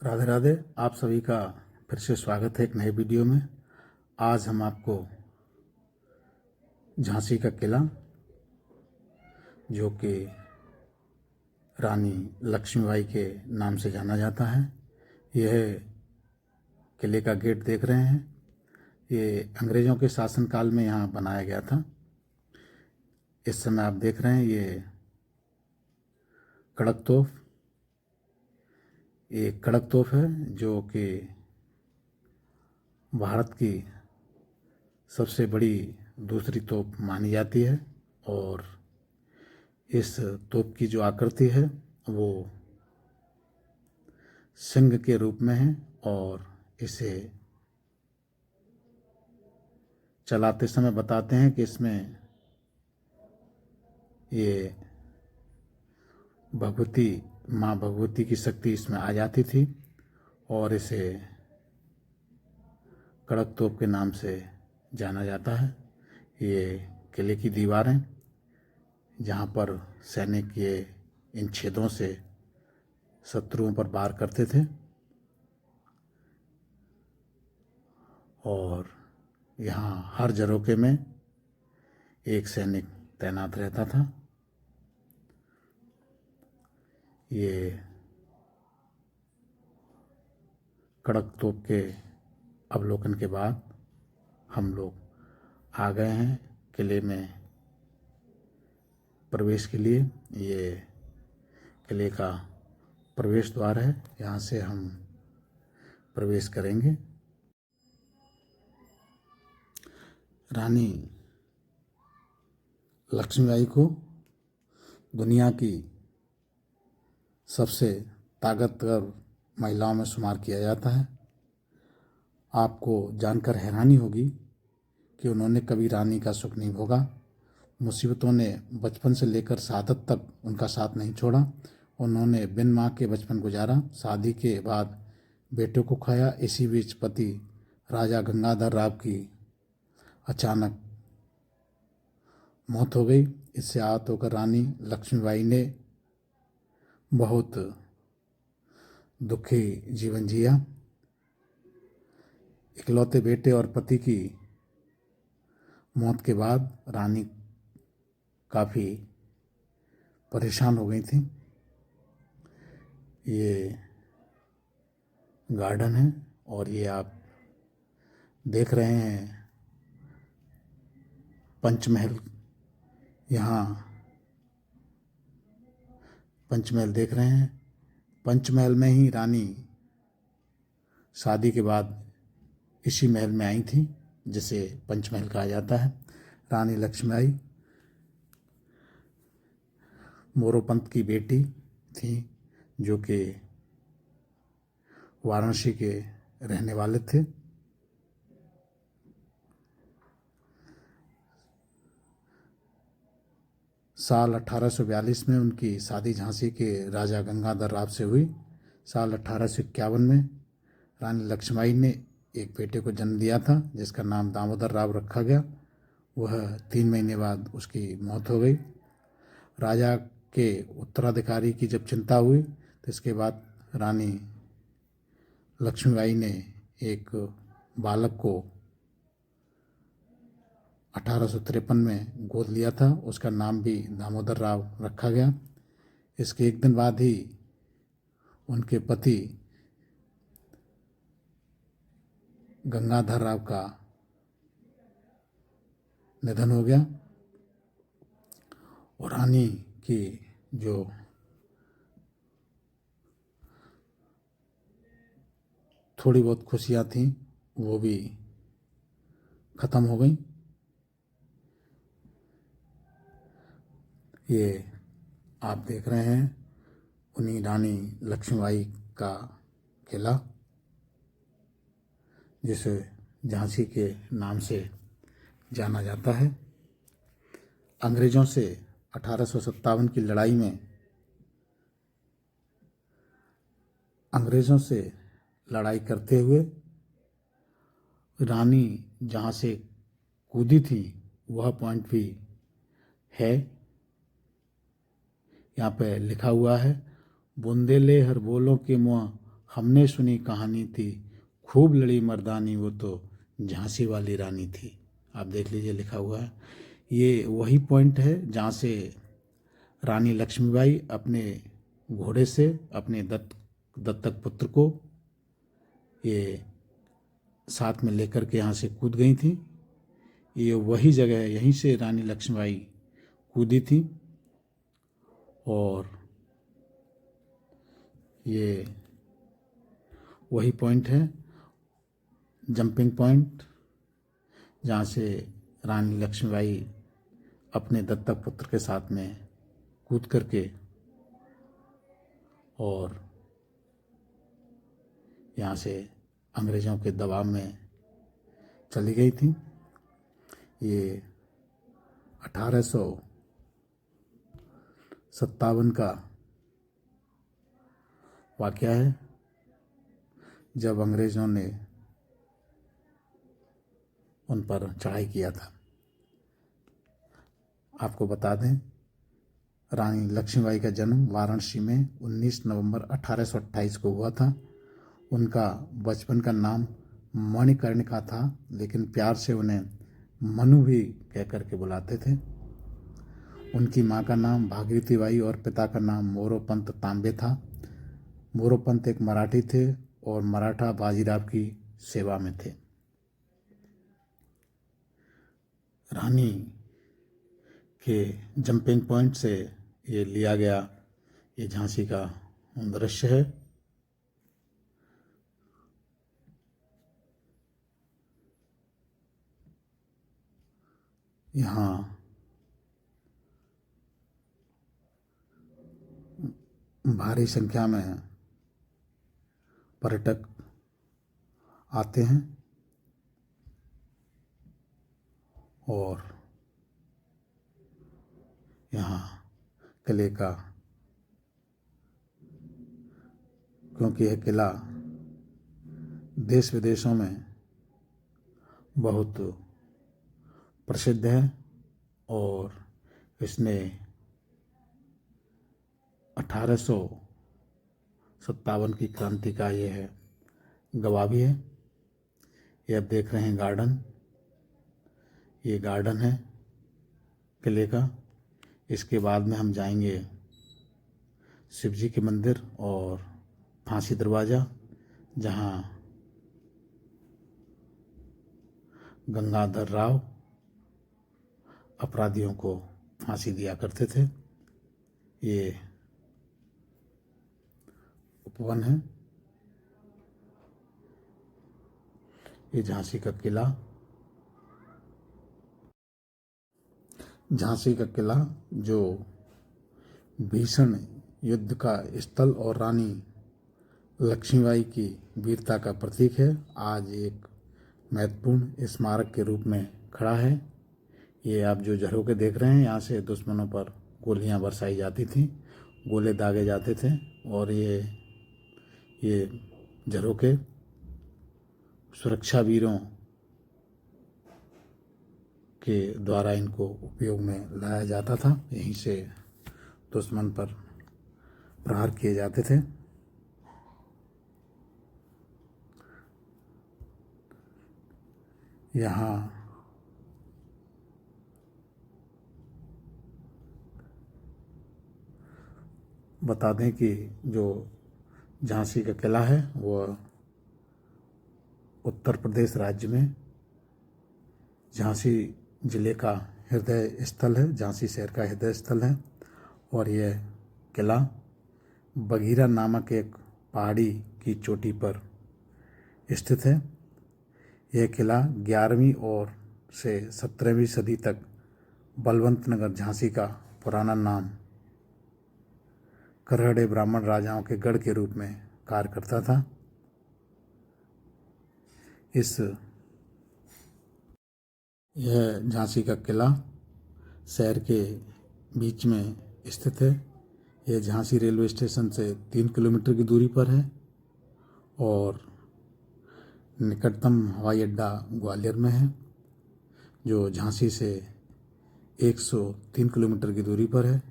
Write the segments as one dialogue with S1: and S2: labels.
S1: राधे राधे। आप सभी का फिर से स्वागत है एक नए वीडियो में। आज हम आपको झांसी का किला, जो कि रानी लक्ष्मीबाई के नाम से जाना जाता है, यह किले का गेट देख रहे हैं। ये अंग्रेज़ों के शासनकाल में यहाँ बनाया गया था। इस समय आप देख रहे हैं ये कड़क तोप, ये कड़क तोप है जो कि भारत की सबसे बड़ी दूसरी तोप मानी जाती है। और इस तोप की जो आकृति है वो सिंह के रूप में है और इसे चलाते समय बताते हैं कि इसमें ये भगवती माँ भगवती की शक्ति इसमें आ जाती थी और इसे कड़क तोप के नाम से जाना जाता है। ये किले की दीवारें जहाँ पर सैनिक ये इन छेदों से शत्रुओं पर वार करते थे और यहाँ हर झरोखे में एक सैनिक तैनात रहता था। ये कड़क तोप के अवलोकन के बाद हम लोग आ गए हैं किले में प्रवेश के लिए। ये किले का प्रवेश द्वार है, यहाँ से हम प्रवेश करेंगे। रानी लक्ष्मीबाई को दुनिया की सबसे ताकतवर महिलाओं में शुमार किया जाता है। आपको जानकर हैरानी होगी कि उन्होंने कभी रानी का सुख नहीं भोगा। मुसीबतों ने बचपन से लेकर शहादत तक उनका साथ नहीं छोड़ा। उन्होंने बिन माँ के बचपन गुजारा, शादी के बाद बेटे को खोया। इसी बीच पति राजा गंगाधर राव की अचानक मौत हो गई। इससे आहत होकर रानी लक्ष्मीबाई ने बहुत दुखी जीवन जिया। इकलौते बेटे और पति की मौत के बाद रानी काफ़ी परेशान हो गई थी। ये गार्डन है और ये आप देख रहे हैं पंचमहल। यहाँ पंचमहल देख रहे हैं। पंचमहल में ही रानी शादी के बाद इसी महल में आई थी, जिसे पंचमहल कहा जाता है। रानी लक्ष्मीबाई मोरोपंत की बेटी थी, जो कि वाराणसी के रहने वाले थे। साल 1842 में उनकी शादी झांसी के राजा गंगाधर राव से हुई। साल 1851 में रानी लक्ष्मीबाई ने एक बेटे को जन्म दिया था, जिसका नाम दामोदर राव रखा गया। वह 3 महीने बाद उसकी मौत हो गई। राजा के उत्तराधिकारी की जब चिंता हुई तो इसके बाद रानी लक्ष्मीबाई ने एक बालक को 1853 में गोद लिया था। उसका नाम भी दामोदर राव रखा गया। इसके एक दिन बाद ही उनके पति गंगाधर राव का निधन हो गया और रानी की जो थोड़ी बहुत खुशियाँ थीं वो भी ख़त्म हो गई। ये आप देख रहे हैं उन्हीं रानी लक्ष्मीबाई का किला, जिसे झांसी के नाम से जाना जाता है। अंग्रेज़ों से 1857 की लड़ाई में अंग्रेज़ों से लड़ाई करते हुए रानी जहाँ से कूदी थी वह पॉइंट भी है। यहाँ पे लिखा हुआ है, बुंदेले हर बोलों के मुँह हमने सुनी कहानी थी, खूब लड़ी मर्दानी, वो तो झांसी वाली रानी थी। आप देख लीजिए लिखा हुआ है। ये वही पॉइंट है जहाँ से रानी लक्ष्मीबाई अपने घोड़े से अपने दत्तक पुत्र को ये साथ में लेकर के यहाँ से कूद गई थी। ये वही जगह है, यहीं से रानी लक्ष्मीबाई कूदी थी। और ये वही पॉइंट है, जंपिंग पॉइंट, जहाँ से रानी लक्ष्मीबाई अपने दत्तक पुत्र के साथ में कूद करके और यहाँ से अंग्रेज़ों के दबाव में चली गई थी। ये 1857 का वाक़या है, जब अंग्रेज़ों ने उन पर चढ़ाई किया था। आपको बता दें, रानी लक्ष्मीबाई का जन्म वाराणसी में 19 नवंबर 1828 को हुआ था। उनका बचपन का नाम मणिकर्णिका था, लेकिन प्यार से उन्हें मनु भी कह करके बुलाते थे। उनकी माँ का नाम भागीरथी बाई और पिता का नाम मोरोपंत तांबे था। मोरोपंत एक मराठी थे और मराठा बाजीराव की सेवा में थे। रानी के जंपिंग पॉइंट से ये लिया गया ये झांसी का दृश्य है। यहाँ भारी संख्या में पर्यटक आते हैं और यहाँ किले का, क्योंकि यह किला देश विदेशों में बहुत प्रसिद्ध है और इसने 1857 की क्रांति का ये है गवाह भी है। ये आप देख रहे हैं गार्डन, ये गार्डन है किले का। इसके बाद में हम जाएंगे शिव जी के मंदिर और फांसी दरवाज़ा, जहाँ गंगाधर राव अपराधियों को फांसी दिया करते थे। ये उपवन है, ये झांसी का किला। झांसी का किला जो भीषण युद्ध का स्थल और रानी लक्ष्मीबाई की वीरता का प्रतीक है, आज एक महत्वपूर्ण स्मारक के रूप में खड़ा है। ये आप जो झरोखे देख रहे हैं, यहाँ से दुश्मनों पर गोलियां बरसाई जाती थीं, गोले दागे जाते थे और ये झरोखे सुरक्षा वीरों के द्वारा इनको उपयोग में लाया जाता था। यहीं से दुश्मन पर प्रहार किए जाते थे। यहाँ बता दें कि जो झांसी का किला है वह उत्तर प्रदेश राज्य में झांसी ज़िले का हृदय स्थल है, झांसी शहर का हृदय स्थल है। और यह किला बगीरा नामक एक पहाड़ी की चोटी पर स्थित है। यह किला 11वीं और से 17वीं सदी तक बलवंत नगर झांसी का पुराना नाम करहड़े ब्राह्मण राजाओं के गढ़ के रूप में कार्य करता था। यह झांसी का किला शहर के बीच में स्थित है। यह झांसी रेलवे स्टेशन से 3 किलोमीटर की दूरी पर है और निकटतम हवाई अड्डा ग्वालियर में है, जो झांसी से 103 किलोमीटर की दूरी पर है।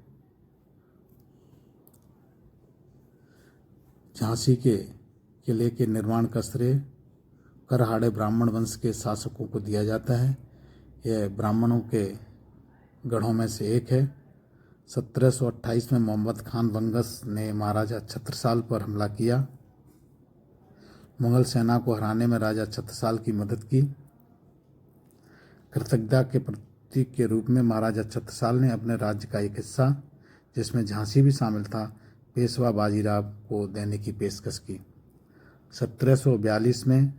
S1: झांसी के किले के निर्माण का श्रेय करहाड़े ब्राह्मण वंश के शासकों को दिया जाता है। यह ब्राह्मणों के गढ़ों में से एक है। 1728 में मोहम्मद खान बंगस ने महाराजा छत्रसाल पर हमला किया। मुगल सेना को हराने में राजा छत्रसाल की मदद की। कृतज्ञता के प्रतीक के रूप में महाराजा छत्रसाल ने अपने राज्य का एक हिस्सा, जिसमें झांसी भी शामिल था, पेशवा बाजीराव को देने की पेशकश की। 1742 में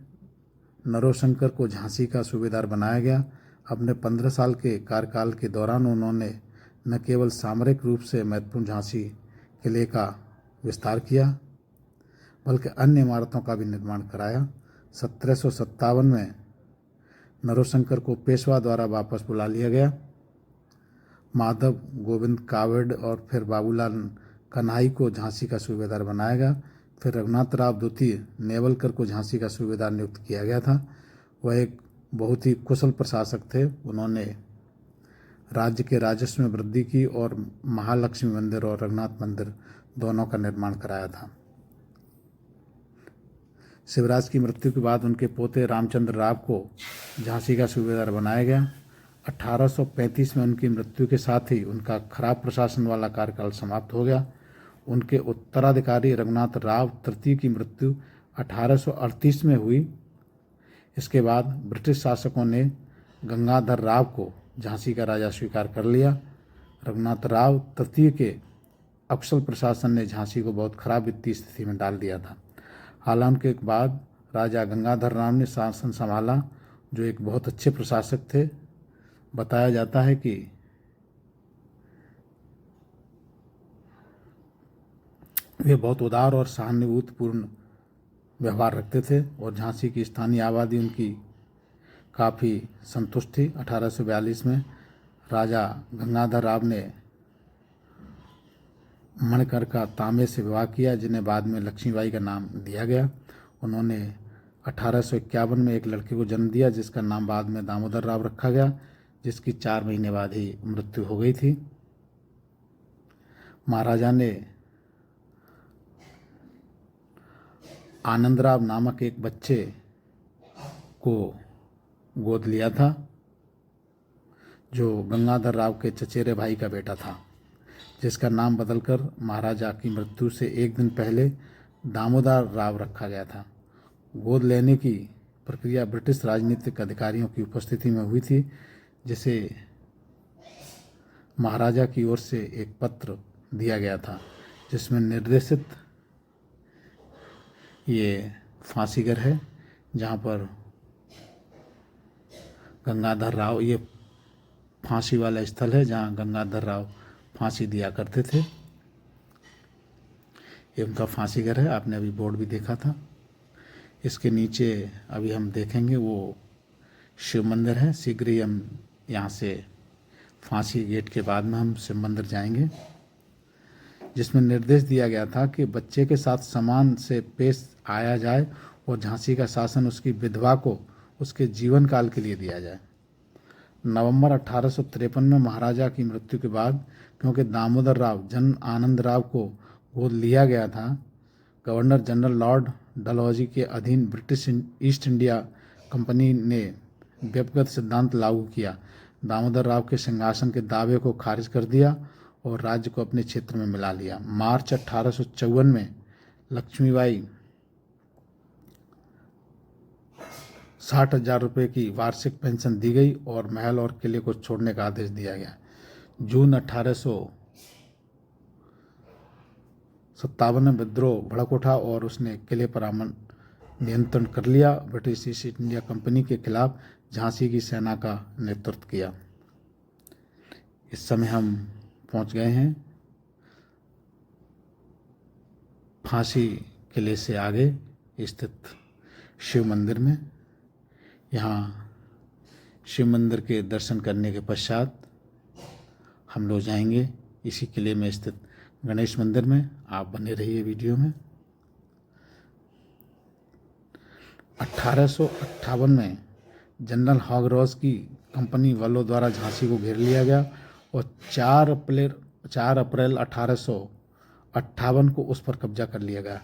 S1: नरोशंकर को झांसी का सूबेदार बनाया गया। अपने 15 साल के कार्यकाल के दौरान उन्होंने न केवल सामरिक रूप से महत्वपूर्ण झांसी किले का विस्तार किया, बल्कि अन्य इमारतों का भी निर्माण कराया। 1757 में नरोशंकर को पेशवा द्वारा वापस बुला लिया गया। माधव गोविंद कावड़ और फिर बाबूलाल कन्हाई को झांसी का सूबेदार बनाया गया। फिर रघुनाथ राव द्वितीय नेवलकर को झांसी का सूबेदार नियुक्त किया गया था। वह एक बहुत ही कुशल प्रशासक थे। उन्होंने राज्य के राजस्व में वृद्धि की और महालक्ष्मी मंदिर और रघुनाथ मंदिर दोनों का निर्माण कराया था। शिवराज की मृत्यु के बाद उनके पोते रामचंद्र राव को झांसी का सूबेदार बनाया गया। 1835 में उनकी मृत्यु के साथ ही उनका खराब प्रशासन वाला कार्यकाल समाप्त हो गया। उनके उत्तराधिकारी रघुनाथ राव तृतीय की मृत्यु 1838 में हुई। इसके बाद ब्रिटिश शासकों ने गंगाधर राव को झांसी का राजा स्वीकार कर लिया। रघुनाथ राव तृतीय के अकुशल प्रशासन ने झांसी को बहुत खराब वित्तीय स्थिति में डाल दिया था। हालांकि के बाद राजा गंगाधर राव ने शासन संभाला, जो एक बहुत अच्छे प्रशासक थे। बताया जाता है कि वे बहुत उदार और सहानुभूतिपूर्ण व्यवहार रखते थे और झांसी की स्थानीय आबादी उनकी काफ़ी संतुष्ट थी। 1842 में राजा गंगाधर राव ने मणिकर का तांबे से विवाह किया, जिन्हें बाद में लक्ष्मीबाई का नाम दिया गया। उन्होंने 1851 में एक लड़के को जन्म दिया, जिसका नाम बाद में दामोदर राव रखा गया, जिसकी 4 महीने बाद ही मृत्यु हो गई थी। महाराजा ने आनंदराव नामक एक बच्चे को गोद लिया था, जो गंगाधर राव के चचेरे भाई का बेटा था, जिसका नाम बदलकर महाराजा की मृत्यु से एक दिन पहले दामोदर राव रखा गया था। गोद लेने की प्रक्रिया ब्रिटिश राजनीतिक अधिकारियों की उपस्थिति में हुई थी, जिसे महाराजा की ओर से एक पत्र दिया गया था, जिसमें निर्देशित ये फांसीगर है, जहाँ पर गंगाधर राव, ये फांसी वाला स्थल है जहाँ गंगाधर राव फांसी दिया करते थे। ये उनका फांसीगर है। आपने अभी बोर्ड भी देखा था। इसके नीचे अभी हम देखेंगे वो शिव मंदिर है। शीघ्र ही हम यहाँ से फांसी गेट के बाद में हम शिव मंदिर जाएंगे, जिसमें निर्देश दिया गया था कि बच्चे के साथ सम्मान से पेश आया जाए और झांसी का शासन उसकी विधवा को उसके जीवन काल के लिए दिया जाए। नवंबर 1853 में महाराजा की मृत्यु के बाद, क्योंकि दामोदर राव जन आनंद राव को गोद लिया गया था, गवर्नर जनरल लॉर्ड डलहौजी के अधीन ब्रिटिश ईस्ट इंडिया कंपनी ने व्यक्तिगत सिद्धांत लागू किया, दामोदर राव के सिंहासन के दावे को खारिज कर दिया और राज्य को अपने क्षेत्र में मिला लिया। मार्च 1854 में लक्ष्मीबाई 60,000 रुपये की वार्षिक पेंशन दी गई और महल और किले को छोड़ने का आदेश दिया गया। जून 1857 में विद्रोह भड़क उठा और उसने किले पर नियंत्रण कर लिया। ब्रिटिश ईस्ट इंडिया कंपनी के खिलाफ झांसी की सेना का नेतृत्व किया। इस समय हम पहुंच गए हैं फांसी किले से आगे स्थित शिव मंदिर में। यहाँ शिव मंदिर के दर्शन करने के पश्चात हम लोग जाएंगे इसी किले में स्थित गणेश मंदिर में। आप बने रहिए वीडियो में। 1858 में जनरल हॉगरॉज की कंपनी वालों द्वारा झांसी को घेर लिया गया और 4 अप्रैल 1858 को उस पर कब्जा कर लिया गया।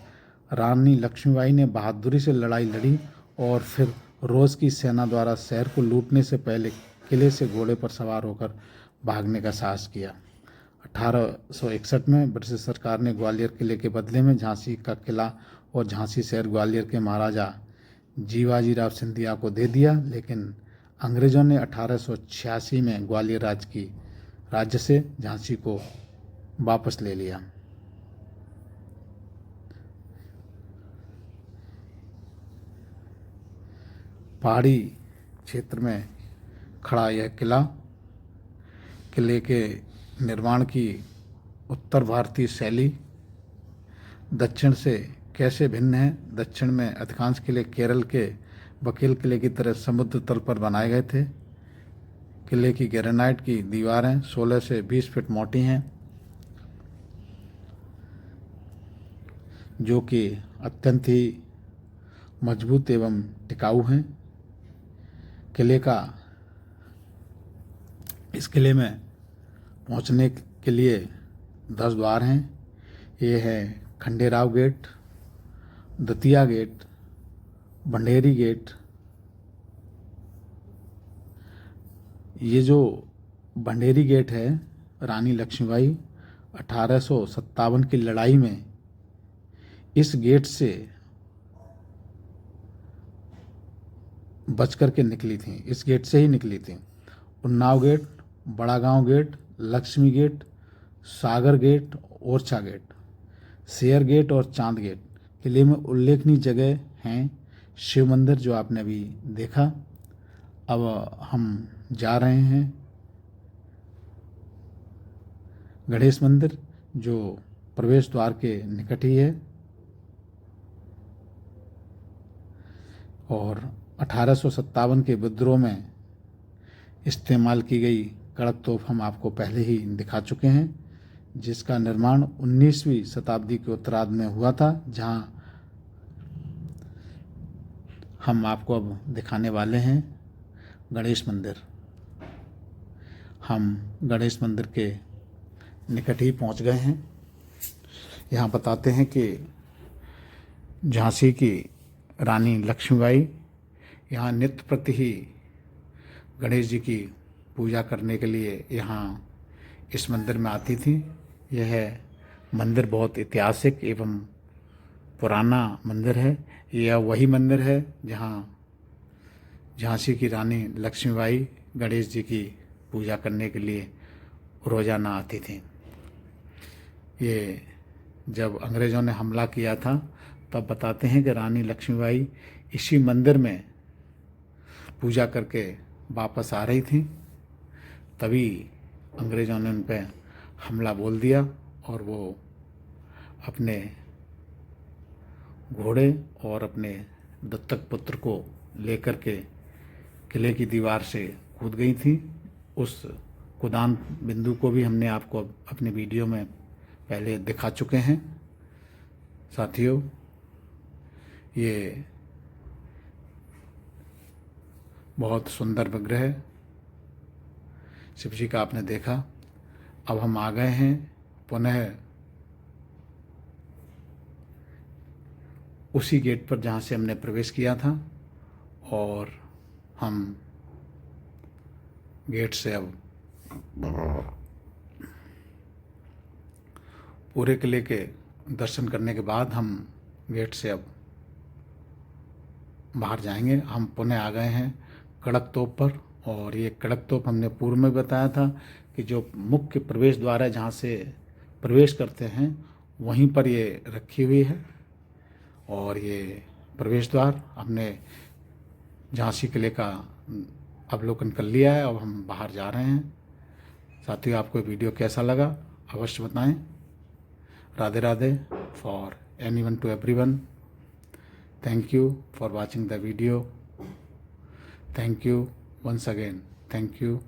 S1: रानी लक्ष्मीबाई ने बहादुरी से लड़ाई लड़ी और फिर रोज़ की सेना द्वारा शहर को लूटने से पहले किले से घोड़े पर सवार होकर भागने का साहस किया। 1861 में ब्रिटिश सरकार ने ग्वालियर किले के बदले में झांसी का किला और झांसी शहर ग्वालियर के महाराजा जीवाजीराव सिंधिया को दे दिया, लेकिन अंग्रेज़ों ने 1886 में ग्वालियर राज्य से झांसी को वापस ले लिया। पहाड़ी क्षेत्र में खड़ा यह किले के निर्माण की उत्तर भारतीय शैली दक्षिण से कैसे भिन्न है। दक्षिण में अधिकांश किले केरल के बकील किले की तरह समुद्र तल पर बनाए गए थे। किले की ग्रेनाइट की दीवारें 16 से 20 फीट मोटी हैं, जो कि अत्यंत ही मजबूत एवं टिकाऊ हैं। इस किले में पहुंचने के लिए 10 द्वार हैं। ये है Khanderao gate, Datia gate, Bhanderi gate. ये जो भंडेरी गेट है, रानी लक्ष्मीबाई 1857 की लड़ाई में इस गेट से बच कर के निकली थी, इस गेट से ही निकली थी। उन्नाव गेट, बड़ा गांव गेट, लक्ष्मी गेट, सागर गेट, ओरछा गेट, शेर गेट और चांद गेट किले में उल्लेखनीय जगह हैं। शिव मंदिर जो आपने अभी देखा। अब हम जा रहे हैं गणेश मंदिर, जो प्रवेश द्वार के निकट ही है। और 1857 के विद्रोह में इस्तेमाल की गई कड़क तोप हम आपको पहले ही दिखा चुके हैं, जिसका निर्माण 19वीं शताब्दी के उत्तरार्ध में हुआ था, जहां हम आपको अब दिखाने वाले हैं गणेश मंदिर। हम गणेश मंदिर के निकट ही पहुंच गए हैं। यहाँ बताते हैं कि झांसी की रानी लक्ष्मीबाई यहाँ नित्य प्रति ही गणेश जी की पूजा करने के लिए यहाँ इस मंदिर में आती थी। यह मंदिर बहुत ऐतिहासिक एवं पुराना मंदिर है। यह वही मंदिर है जहाँ झांसी की रानी लक्ष्मीबाई गणेश जी की पूजा करने के लिए रोज़ाना आती थी। ये जब अंग्रेज़ों ने हमला किया था तब बताते हैं कि रानी लक्ष्मीबाई इसी मंदिर में पूजा करके वापस आ रही थी, तभी अंग्रेज़ों ने उन पर हमला बोल दिया और वो अपने घोड़े और अपने दत्तक पुत्र को लेकर के किले की दीवार से कूद गई थी। उस कुदान बिंदु को भी हमने आपको अपने वीडियो में पहले दिखा चुके हैं। साथियों, ये बहुत सुंदर विग्रह शिव जी का आपने देखा। अब हम आ गए हैं पुनः उसी गेट पर जहाँ से हमने प्रवेश किया था, और हम गेट से अब पूरे किले के दर्शन करने के बाद हम गेट से अब बाहर जाएंगे। हम पुनः आ गए हैं कड़क तोप पर, और ये कड़क तोप हमने पूर्व में बताया था कि जो मुख्य प्रवेश द्वार है जहाँ से प्रवेश करते हैं वहीं पर ये रखी हुई है। और ये प्रवेश द्वार हमने झांसी किले का अवलोकन कर लिया है। अब हम बाहर जा रहे हैं। साथियों, आपको वीडियो कैसा लगा अवश्य बताएं। Radhe Radhe for anyone to everyone. Thank you for watching the video. Thank you once again. Thank you.